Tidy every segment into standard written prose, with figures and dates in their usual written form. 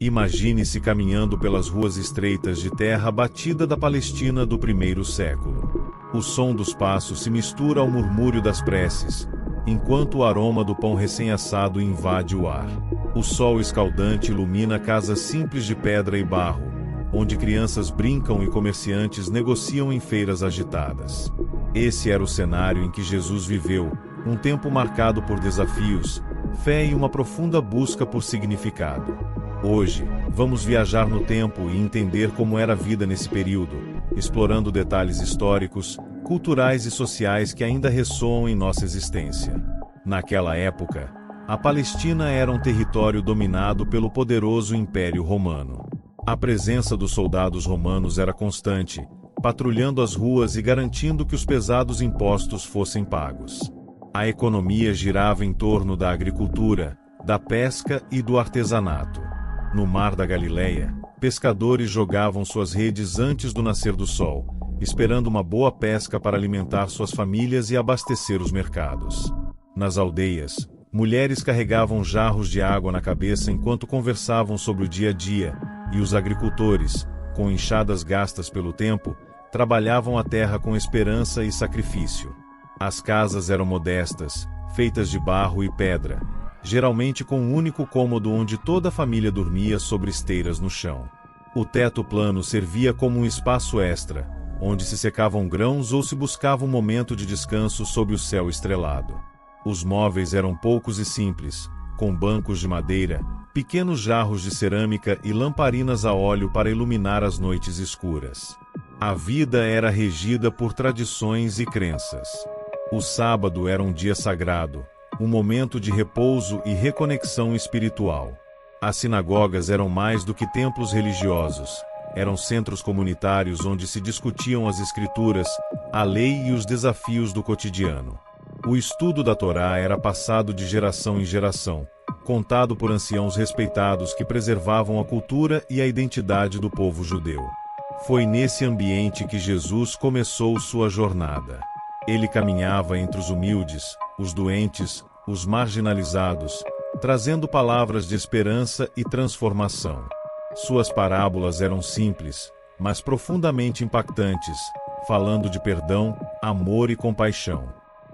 Imagine-se caminhando pelas ruas estreitas de terra batida da Palestina do primeiro século. O som dos passos se mistura ao murmúrio das preces, enquanto o aroma do pão recém-assado invade o ar. O sol escaldante ilumina casas simples de pedra e barro, onde crianças brincam e comerciantes negociam em feiras agitadas. Esse era o cenário em que Jesus viveu, um tempo marcado por desafios, fé e uma profunda busca por significado. Hoje, vamos viajar no tempo e entender como era a vida nesse período, explorando detalhes históricos, culturais e sociais que ainda ressoam em nossa existência. Naquela época, a Palestina era um território dominado pelo poderoso Império Romano. A presença dos soldados romanos era constante, patrulhando as ruas e garantindo que os pesados impostos fossem pagos. A economia girava em torno da agricultura, da pesca e do artesanato. No Mar da Galileia, pescadores jogavam suas redes antes do nascer do sol, esperando uma boa pesca para alimentar suas famílias e abastecer os mercados. Nas aldeias, mulheres carregavam jarros de água na cabeça enquanto conversavam sobre o dia a dia, e os agricultores, com enxadas gastas pelo tempo, trabalhavam a terra com esperança e sacrifício. As casas eram modestas, feitas de barro e pedra, geralmente com um único cômodo onde toda a família dormia sobre esteiras no chão. O teto plano servia como um espaço extra, onde se secavam grãos ou se buscava um momento de descanso sob o céu estrelado. Os móveis eram poucos e simples, com bancos de madeira, pequenos jarros de cerâmica e lamparinas a óleo para iluminar as noites escuras. A vida era regida por tradições e crenças. O sábado era um dia sagrado, um momento de repouso e reconexão espiritual. As sinagogas eram mais do que templos religiosos, eram centros comunitários onde se discutiam as escrituras, a lei e os desafios do cotidiano. O estudo da Torá era passado de geração em geração, contado por anciãos respeitados que preservavam a cultura e a identidade do povo judeu. Foi nesse ambiente que Jesus começou sua jornada. Ele caminhava entre os humildes, os doentes, os marginalizados, trazendo palavras de esperança e transformação. Suas parábolas eram simples, mas profundamente impactantes, falando de perdão, amor e compaixão.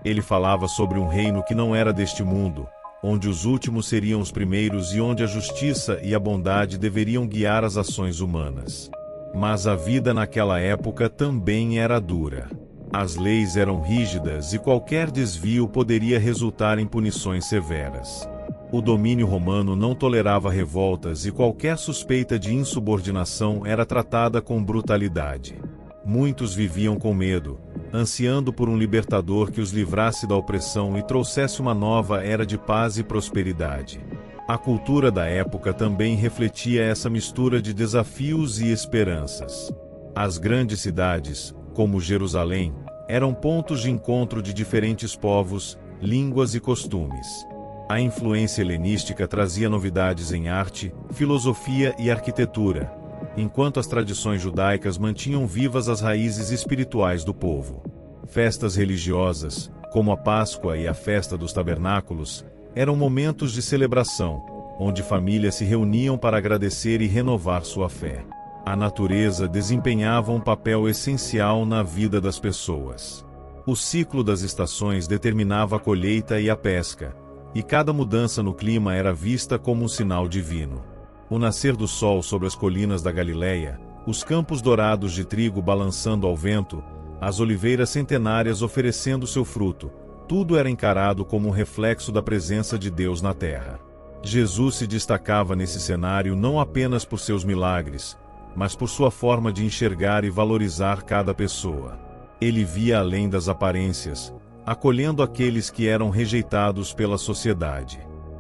Ele falava sobre um reino que não era deste mundo, onde os últimos seriam os primeiros e onde a justiça e a bondade deveriam guiar as ações humanas. Mas a vida naquela época também era dura. As leis eram rígidas e qualquer desvio poderia resultar em punições severas. O domínio romano não tolerava revoltas e qualquer suspeita de insubordinação era tratada com brutalidade. Muitos viviam com medo, ansiando por um libertador que os livrasse da opressão e trouxesse uma nova era de paz e prosperidade. A cultura da época também refletia essa mistura de desafios e esperanças. As grandes cidades, como Jerusalém, eram pontos de encontro de diferentes povos, línguas e costumes. A influência helenística trazia novidades em arte, filosofia e arquitetura, enquanto as tradições judaicas mantinham vivas as raízes espirituais do povo. Festas religiosas, como a Páscoa e a Festa dos Tabernáculos, eram momentos de celebração, onde famílias se reuniam para agradecer e renovar sua fé. A natureza desempenhava um papel essencial na vida das pessoas. O ciclo das estações determinava a colheita e a pesca, e cada mudança no clima era vista como um sinal divino. O nascer do sol sobre as colinas da Galileia, os campos dourados de trigo balançando ao vento, as oliveiras centenárias oferecendo seu fruto, tudo era encarado como um reflexo da presença de Deus na terra. Jesus se destacava nesse cenário não apenas por seus milagres, mas por sua forma de enxergar e valorizar cada pessoa. Ele via além das aparências, acolhendo aqueles que eram rejeitados pela sociedade.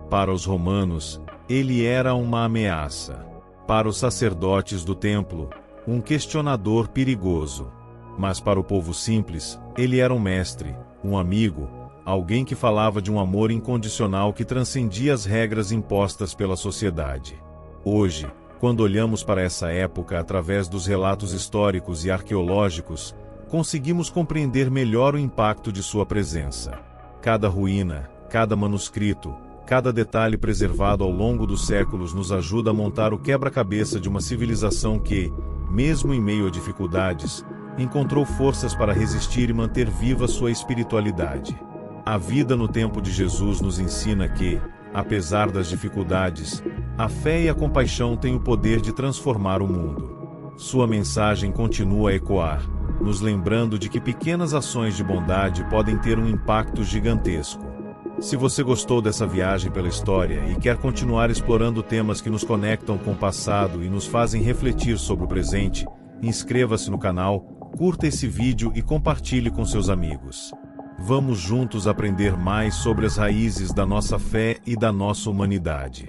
Para os romanos, ele era uma ameaça. Para os sacerdotes do templo, um questionador perigoso. Mas para o povo simples, ele era um mestre, um amigo, alguém que falava de um amor incondicional que transcendia as regras impostas pela sociedade. Hoje, quando olhamos para essa época através dos relatos históricos e arqueológicos, conseguimos compreender melhor o impacto de sua presença. Cada ruína, cada manuscrito, Cada detalhe preservado ao longo dos séculos nos ajuda a montar o quebra-cabeça de uma civilização que, mesmo em meio a dificuldades, encontrou forças para resistir e manter viva sua espiritualidade. A vida no tempo de Jesus nos ensina que, apesar das dificuldades, a fé e a compaixão têm o poder de transformar o mundo. Sua mensagem continua a ecoar, nos lembrando de que pequenas ações de bondade podem ter um impacto gigantesco. Se você gostou dessa viagem pela história e quer continuar explorando temas que nos conectam com o passado e nos fazem refletir sobre o presente, inscreva-se no canal, curta esse vídeo e compartilhe com seus amigos. Vamos juntos aprender mais sobre as raízes da nossa fé e da nossa humanidade.